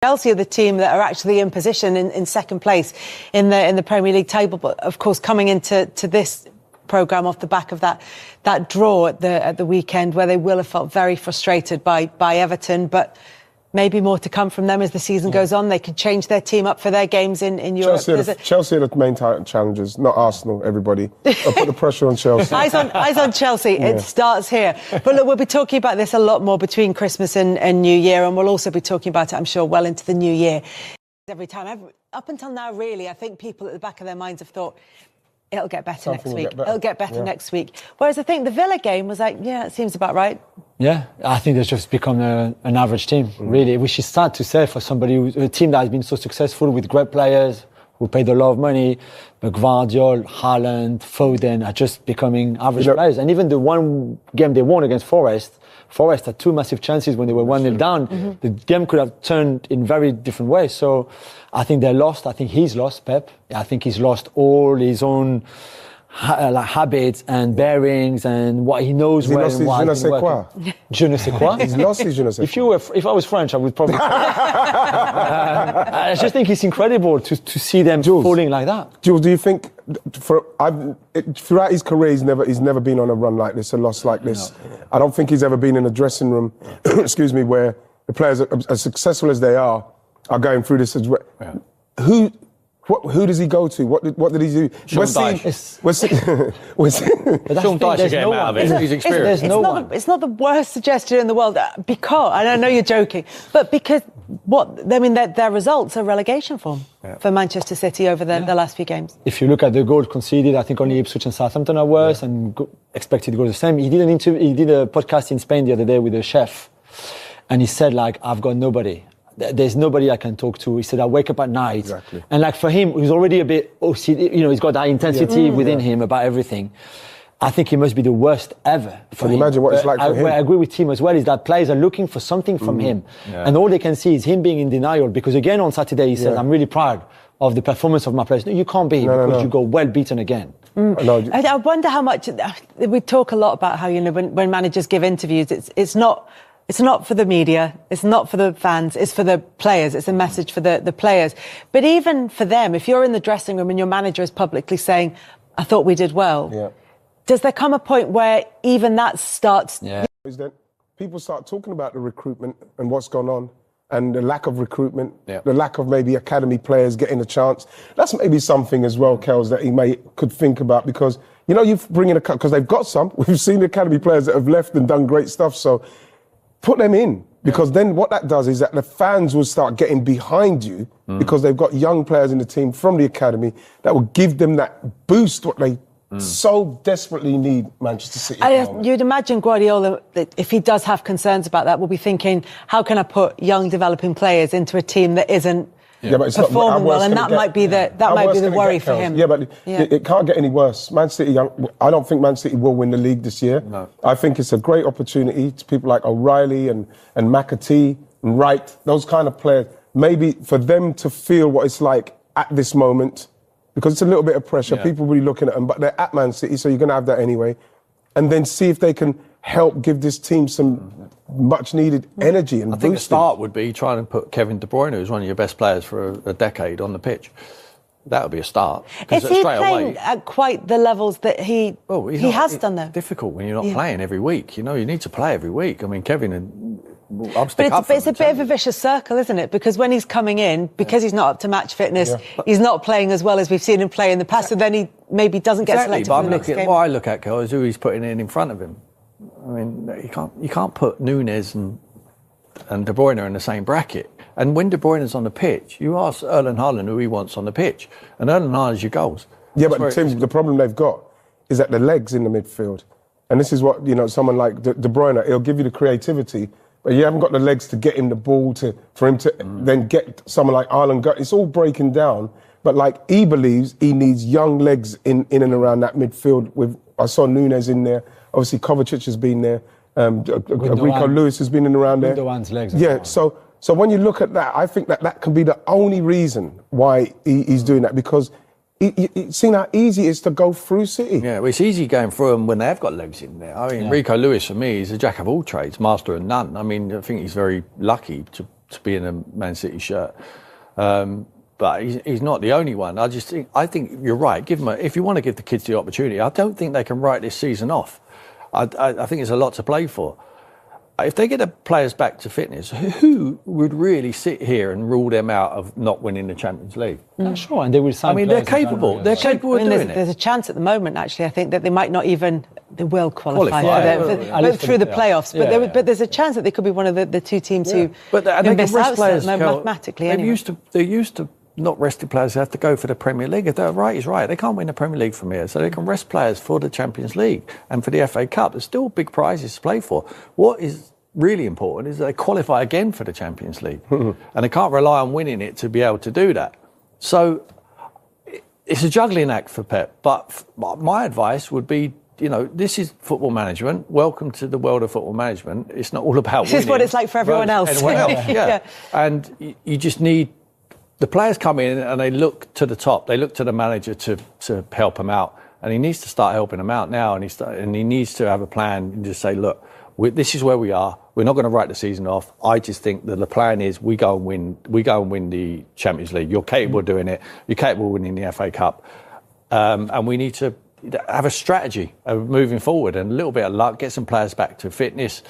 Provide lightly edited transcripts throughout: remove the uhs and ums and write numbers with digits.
Chelsea are the team that are actually in position in second place in the Premier League table. But of course, coming into this programme off the back of that draw at the weekend, where they will have felt very frustrated by Everton, but maybe more to come from them as the season goes on. They can change their team up for their games in Europe. Chelsea are the main challengers, not Arsenal, everybody. I'll put the pressure on Chelsea. Eyes on Chelsea. Yeah. It starts here. But look, we'll be talking about this a lot more between Christmas and New Year, and we'll also be talking about it, I'm sure, well into the new year. Every time, up until now, really, I think people at the back of their minds have thought, it'll get better next week. It'll get better next week. Whereas I think the Villa game was like, yeah, it seems about right. Yeah, I think they've just become an average team, really, which is sad to say for a team that has been so successful with great players who paid a lot of money. But Guardiola, Haaland, Foden are just becoming average players. And even the one game they won against Forest had two massive chances when they were 1-0 down. Mm-hmm. The game could have turned in very different ways. So I think they're lost. I think he's lost, Pep. I think he's lost all his own habits and bearings and what he knows well and what je ne sais quoi. Je ne sais quoi. He's lost his je ne sais quoi. If I was French, I would probably. I just think it's incredible to see them falling like that. Jules, do you think throughout his career he's never been on a run like this, a loss like this? No. I don't think he's ever been in a dressing room, excuse me, where the players, as successful as they are going through this as well. Yeah. Who does he go to? What did he do? Sean Dyche. Sean Dyche is getting out of it. He's experienced. It's not the worst suggestion in the world because, and I know you're joking, but because their results are relegation form for Manchester City over the last few games. If you look at the goals conceded, I think only Ipswich and Southampton are worse, and expected goals the same. He did a podcast in Spain the other day with a chef, and he said, I've got nobody. There's nobody I can talk to. He said, I wake up at night. Exactly. And for him, he's already a bit OCD, he's got that intensity within him about everything. I think he must be the worst ever. Can you imagine what it's like for him? I agree with Tim as well, is that players are looking for something from him. Yeah. And all they can see is him being in denial, because again on Saturday he said, I'm really proud of the performance of my players. No, you can't be, because you go well beaten again. I wonder how much, we talk a lot about how, when managers give interviews, it's not for the media, it's not for the fans, it's for the players, it's a message for the players. But even for them, if you're in the dressing room and your manager is publicly saying, I thought we did well, does there come a point where even that starts... Is that people start talking about the recruitment and what's gone on, and the lack of recruitment, the lack of maybe academy players getting a chance. That's maybe something as well, Kels, that he could think about, because, you bring in because they've got some. We've seen the academy players that have left and done great stuff, so... Put them in, because then what that does is that the fans will start getting behind you, because they've got young players in the team from the academy that will give them that boost what they so desperately need, Manchester City. You'd imagine Guardiola, if he does have concerns about that, will be thinking, how can I put young developing players into a team that isn't but it's performing well, and that might be the worry for him. Yeah, but it can't get any worse. Man City, I don't think Man City will win the league this year. No. I think it's a great opportunity to people like O'Reilly and McAtee and Wright, those kind of players, maybe for them to feel what it's like at this moment, because it's a little bit of pressure. People will be looking at them, but they're at Man City, so you're going to have that anyway. And then see if they can help give this team some much needed energy and I think the start would be trying to put Kevin De Bruyne, who's one of your best players for a decade, on the pitch. That would be a start. Is he playing at quite the levels that he has done though? It's difficult when you're not playing every week. You need to play every week. I mean, Kevin But it's a bit of a vicious circle, isn't it? Because when he's coming in, because he's not up to match fitness, he's not playing as well as we've seen him play in the past, and then he maybe doesn't get selected for the next game. What I look at, Kel, is who he's putting in front of him. I mean, you can't put Núñez and De Bruyne in the same bracket. And when De Bruyne's on the pitch, you ask Erling Haaland who he wants on the pitch, and Erling Haaland's your goals. Yeah, but Tim, the problem they've got is that the legs in the midfield, and this is what someone like De Bruyne, he'll give you the creativity, but you haven't got the legs to get him the ball for him to then get someone like Haaland. It's all breaking down. But he believes he needs young legs in and around that midfield. I saw Núñez in there. Obviously, Kovacic has been there. Rico Lewis has been in around there. Gundogan's legs. Yeah, so when you look at that, I think that can be the only reason why he's doing that, because you've seen how easy it is to go through City. Yeah, well, it's easy going through them when they have got legs in there. I mean, Rico Lewis, for me, is a jack of all trades, master of none. I mean, I think he's very lucky to to be in a Man City shirt. But he's not the only one. I think you're right. Give them if you want to give the kids the opportunity, I don't think they can write this season off. I think there's a lot to play for. If they get the players back to fitness, who would really sit here and rule them out of not winning the Champions League? Sure, and they will sign. I mean, they're capable. They're capable of doing it. There's a chance at the moment, actually. I think that they might not even. They will qualify through the playoffs, but there's a chance that they could be one of the two teams who miss out mathematically. They used to not resting players who have to go for the Premier League. If they're right, is right. They can't win the Premier League from here, so they can rest players for the Champions League and for the FA Cup. There's still big prizes to play for. What is really important is that they qualify again for the Champions League, and they can't rely on winning it to be able to do that. So it's a juggling act for Pep. But my advice would be, this is football management. Welcome to the world of football management. It's not all about winning. This is what it's like for everyone else. Yeah. And you just need the players come in and they look to the top. They look to the manager to help them out, and he needs to start helping them out now. And he needs to have a plan and just say, look, this is where we are. We're not going to write the season off. I just think that the plan is we go and win the Champions League. You're capable of doing it. You're capable of winning the FA Cup, and we need to have a strategy of moving forward and a little bit of luck. Get some players back to fitness.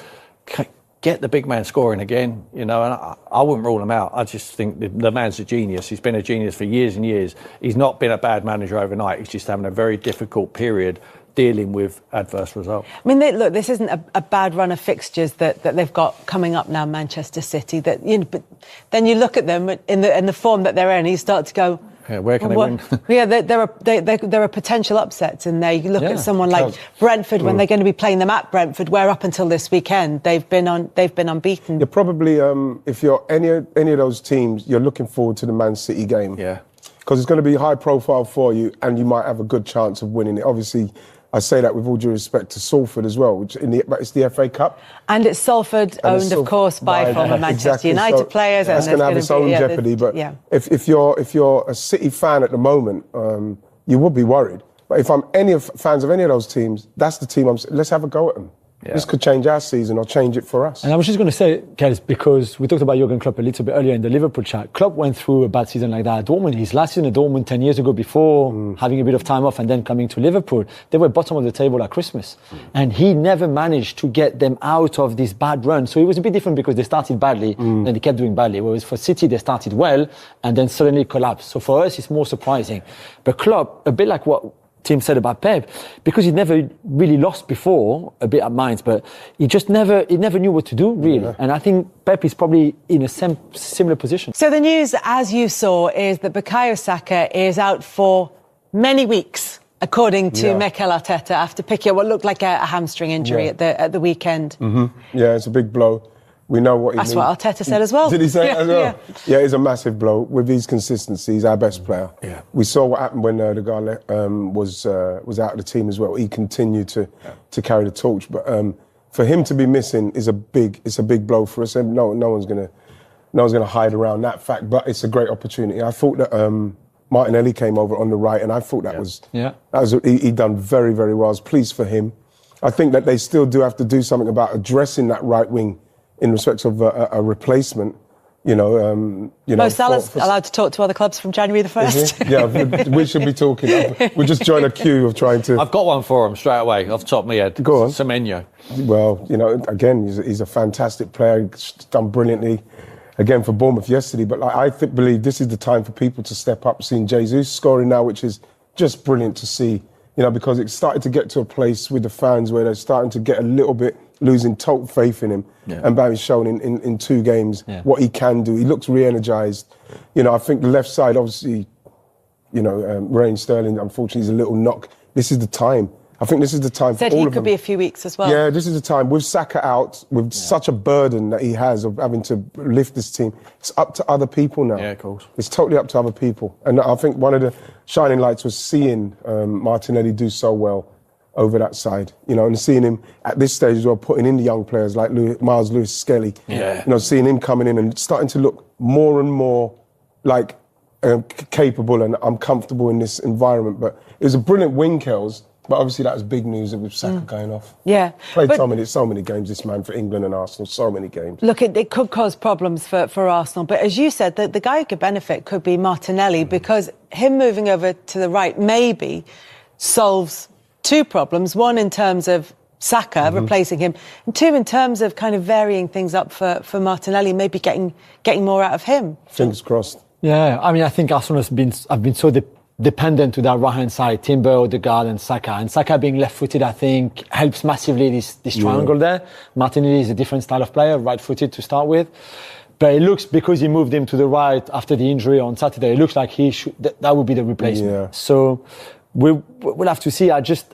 Get the big man scoring again, and I wouldn't rule him out. I just think the man's a genius. He's been a genius for years and years. He's not been a bad manager overnight. He's just having a very difficult period dealing with adverse results. I mean, look, this isn't a bad run of fixtures that they've got coming up now, Manchester City. But then you look at them in the form that they're in, you start to go, yeah, where can they win? Yeah, there are potential upsets in there. You look at someone like Brentford when they're going to be playing them at Brentford, where up until this weekend they've been unbeaten. You're probably if you're any of those teams, you're looking forward to the Man City game. Yeah, because it's going to be high profile for you, and you might have a good chance of winning it. Obviously, I say that with all due respect to Salford as well, but it's the FA Cup. And it's Salford, owned, of course, by former Manchester United players. That's going to have its own jeopardy. But if you're a City fan at the moment, you would be worried. But if I'm fans of any of those teams, that's the team let's have a go at them. Yeah. This could change our season or change it for us. And I was just going to say, Kels, because we talked about Jurgen Klopp a little bit earlier in the Liverpool chat. Klopp went through a bad season like that at Dortmund. His last season at Dortmund 10 years ago, before having a bit of time off and then coming to Liverpool, they were bottom of the table at Christmas. And he never managed to get them out of this bad run. So it was a bit different because they started badly and they kept doing badly. Whereas for City, they started well and then suddenly collapsed. So for us, it's more surprising. But Klopp, a bit like what Tim said about Pep, because he never really lost before, a bit at Mainz, but he never knew what to do, really. Yeah. And I think Pep is probably in a similar position. So the news, as you saw, is that Bukayo Saka is out for many weeks, according to Mikel Arteta, after picking up what looked like a hamstring injury at the weekend. Mm-hmm. Yeah, it's a big blow. We know what he means. That's what Arteta said as well. Did he say it as well? Yeah, it's a massive blow. With his consistency, he's our best player. Yeah. We saw what happened when the guy was out of the team as well. He continued to carry the torch. But for him to be missing is a big blow for us. And no one's gonna hide around that fact. But it's a great opportunity. I thought that Martinelli came over on the right, and I thought he done very, very well. I was pleased for him. I think that they still do have to do something about addressing that right wing in respect of a replacement, Mo Salah's allowed to talk to other clubs from January the 1st. Yeah, we should be talking. We'll just join a queue of trying to... I've got one for him straight away, off the top of my head. Go on. Semenyo. Well, again, he's a fantastic player. He's done brilliantly, again, for Bournemouth yesterday. But I believe this is the time for people to step up. Seeing Jesus scoring now, which is just brilliant to see, because it's started to get to a place with the fans where they're starting to get a little bit losing total faith in him. Yeah. And Barry's shown in 2 games what he can do. He looks re-energised. I think the left side, obviously, Raheem Sterling, unfortunately, is a little knock. This is the time. I think this is the time for all of them. Said he could be a few weeks as well. Yeah, this is the time. With Saka out, with such a burden that he has of having to lift this team, it's up to other people now. Yeah, of course. It's totally up to other people. And I think one of the shining lights was seeing Martinelli do so well over that side, and seeing him at this stage as well, putting in the young players like Miles Lewis-Skelly, seeing him coming in and starting to look more and more like capable, and I'm comfortable in this environment. But it was a brilliant win, Kells. But obviously that was big news with Saka going off. Yeah. Played But so many games, this man, for England and Arsenal, so many games. look, it could cause problems for Arsenal. But as you said, the guy who could benefit could be Martinelli, because him moving over to the right maybe solves two problems. One, in terms of Saka replacing him, and two, in terms of kind of varying things up for Martinelli, maybe getting more out of him. Fingers crossed. Yeah, I mean, I think Arsenal have been so dependent to that right-hand side, Timber, Odegaard and Saka. And Saka being left-footed, I think, helps massively this triangle there. Martinelli is a different style of player, right-footed to start with. But it looks, because he moved him to the right after the injury on Saturday, it looks like that would be the replacement. Yeah. So we'll have to see. I just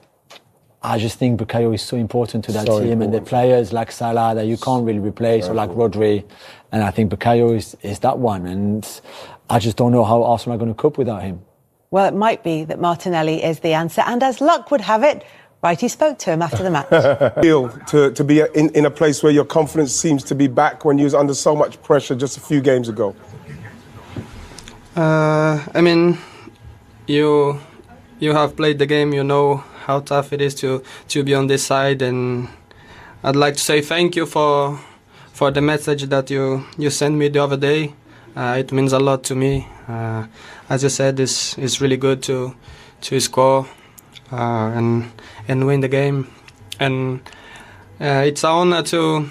think Bukayo is so important to that team, and the players like Salah that you can't really replace, or like Rodri. And I think Bukayo is that one. And I just don't know how Arsenal are going to cope without him. Well, it might be that Martinelli is the answer. And as luck would have it, Righty spoke to him after the match. Feel to be in a place where your confidence seems to be back when you was under so much pressure just a few games ago? I mean, you have played the game, you know how tough it is to be on this side, and I'd like to say thank you for the message that you sent me the other day. It means a lot to me. As you said, it's really good to score and win the game, and it's an honor to,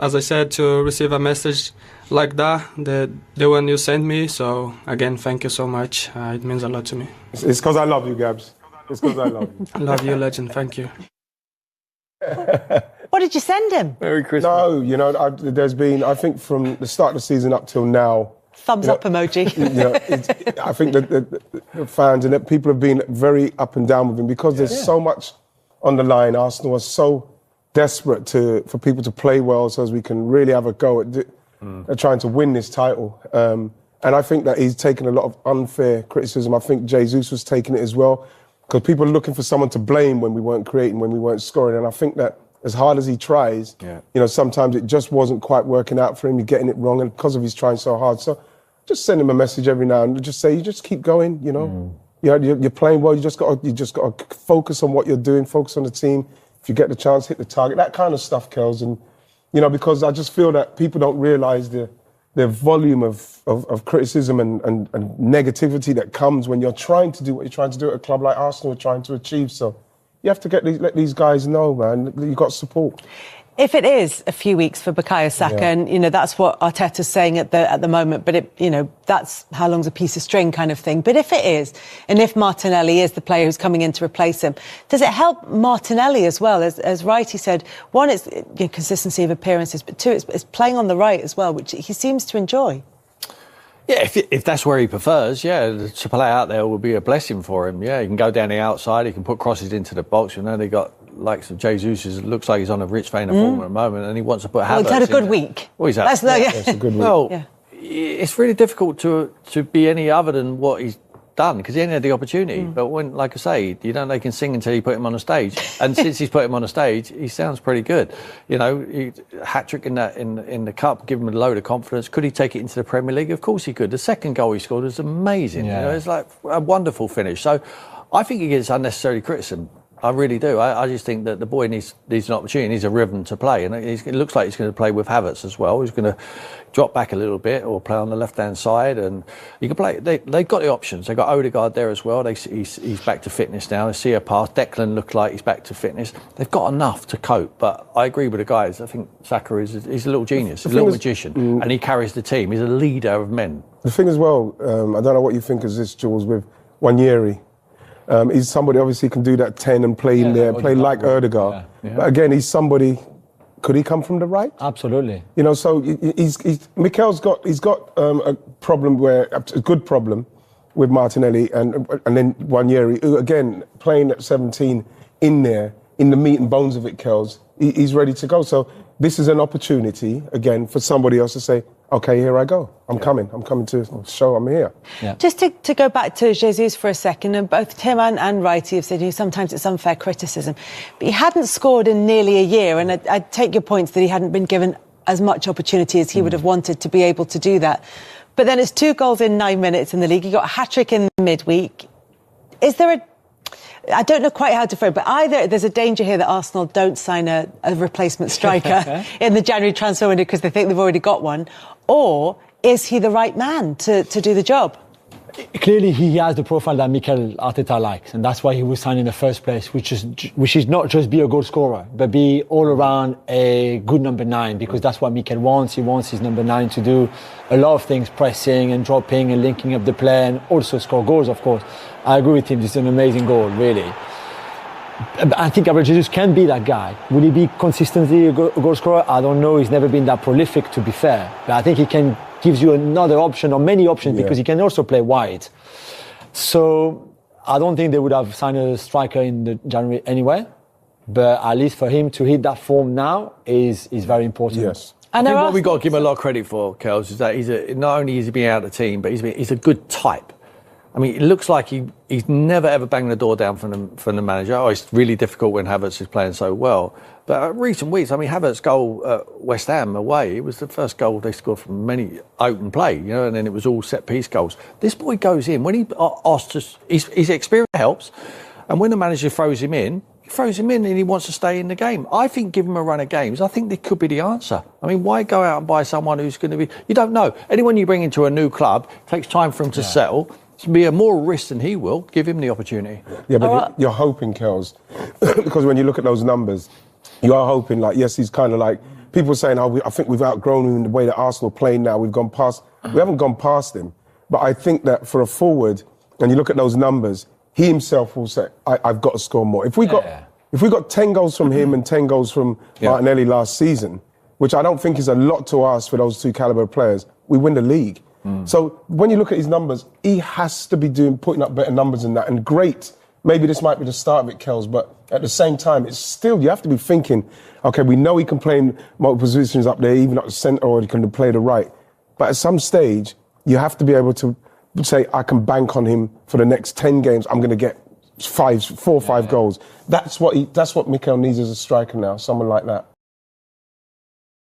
as I said, to receive a message like that, the one you sent me. So again, thank you so much. It means a lot to me. It's because I love you, Gabs. It's because I love you. I love you, legend. Thank you. What did you send him? Merry Christmas. No, you know, there's been, I think from the start of the season up till now, Thumbs up emoji. you know, I think that the fans and that people have been very up and down with him because there's so much on the line. Arsenal are so desperate for people to play well so as we can really have a go at trying to win this title. And I think that he's taken a lot of unfair criticism. I think Jesus was taking it as well, because people are looking for someone to blame when we weren't creating, when we weren't scoring. And I think that as hard as he tries, you know, sometimes it just wasn't quite working out for him. He's getting it wrong, and because of his trying so hard. So just send him a message every now and then. Just say, you just keep going, you know. You know, you're playing well. You just got to focus on what you're doing, focus on the team. If you get the chance, hit the target. That kind of stuff, Kels. And, you know, because I just feel that people don't realise the volume of criticism and negativity that comes when you're trying to do what you're trying to do at a club like Arsenal are trying to achieve. So you have to let these guys know, man, you've got support. If it is a few weeks for Bukayo Saka, and, you know, that's what Arteta's saying at the moment, but it, you know, that's how long's a piece of string kind of thing. But if it is, and if Martinelli is the player who's coming in to replace him, does it help Martinelli as well? As Righty said, one, it's consistency of appearances, but two, it's playing on the right as well, which he seems to enjoy. Yeah, if that's where he prefers, to play out there will be a blessing for him. Yeah, he can go down the outside, he can put crosses into the box. You know, they got likes of Jesus, it looks like he's on a rich vein of form at the moment, and he wants to put Havertz. Well, he's had a good week. Well, he's had It's a good week. Well, it's really difficult to be any other than what he's done, because he only had the opportunity. But when, like I say, you don't know they can sing until you put him on a stage. And since he's put him on a stage, he sounds pretty good. You know, hat-trick in the cup, give him a load of confidence. Could he take it into the Premier League? Of course he could. The second goal he scored was amazing. You know, it's like a wonderful finish. So I think he gets unnecessary criticism. I really do. I just think that the boy needs an opportunity, needs a rhythm to play. And it looks like he's going to play with Havertz as well. He's going to drop back a little bit or play on the left-hand side. And you can play. They've got the options. They've got Odegaard there as well. He's back to fitness now. They see a pass. Declan looked like he's back to fitness. They've got enough to cope. But I agree with the guys. I think Saka he's a little genius. He's a little magician. And he carries the team. He's a leader of men. The thing as well, I don't know what you think of this, Jules, with Wanyeri. He's somebody obviously can do that 10 and play in there, play like Odegaard. But again, he's somebody. Could he come from the right? Absolutely. You know, so Mikel's got a problem a good problem with Martinelli and then Wanyeri, who again playing at 17 in there in the meat and bones of it, Kels. He's ready to go. So this is an opportunity again for somebody else to say, okay, here I go. I'm coming to show I'm here. Yeah. Just to go back to Jesus for a second, and both Tim and Righty have said sometimes it's unfair criticism. But he hadn't scored in nearly a year, and I take your points that he hadn't been given as much opportunity as he would have wanted to be able to do that. But then it's 2 goals in 9 minutes in the league. He got a hat-trick in midweek. Is there I don't know quite how to frame, but either there's a danger here that Arsenal don't sign a replacement striker in the January transfer window because they think they've already got one, or is he the right man to do the job? Clearly, he has the profile that Mikel Arteta likes, and that's why he was signed in the first place, which is not just be a goal scorer, but be all around a good number 9, because that's what Mikel wants. He wants his number 9 to do a lot of things, pressing and dropping and linking up the play, and also score goals, of course. I agree with him. This is an amazing goal, really. I think Gabriel Jesus can be that guy. Will he be consistently a goal scorer? I don't know. He's never been that prolific, to be fair. But I think he can gives you another option or many options because he can also play wide. So I don't think they would have signed a striker in the January anyway. But at least for him to hit that form now is very important. Yes. I think what we've got to give him a lot of credit for, Kels, is that not only is he being out of the team, but he's a good type. I mean, it looks like he's never ever banged the door down from the manager. Oh, it's really difficult when Havertz is playing so well. But recent weeks, I mean, Havertz's goal at West Ham away, it was the first goal they scored from many open play, and then it was all set-piece goals. This boy goes in, when he asks us, his experience helps, and when the manager throws him in, and he wants to stay in the game. I think give him a run of games. I think this could be the answer. I mean, why go out and buy someone who's going to be... You don't know. Anyone you bring into a new club, it takes time for him to settle. To be a more risk than he will, give him the opportunity. Yeah, but you're hoping, Kels, because when you look at those numbers, you are hoping, like, yes, he's kind of like, people saying, I think we've outgrown him in the way that Arsenal play now. We haven't gone past him. But I think that for a forward, and you look at those numbers, he himself will say, I've got to score more. If we got 10 goals from him and 10 goals from Martinelli last season, which I don't think is a lot to ask for those two caliber players, we win the league. So when you look at his numbers, he has to be putting up better numbers than that. And great, maybe this might be the start of it, Kels, but at the same time, it's still, you have to be thinking, okay, we know he can play in multiple positions up there, even at the centre, or he can play the right. But at some stage, you have to be able to say, I can bank on him for the next 10 games. I'm going to get 4 or 5 goals. That's what Mikel needs as a striker now, someone like that.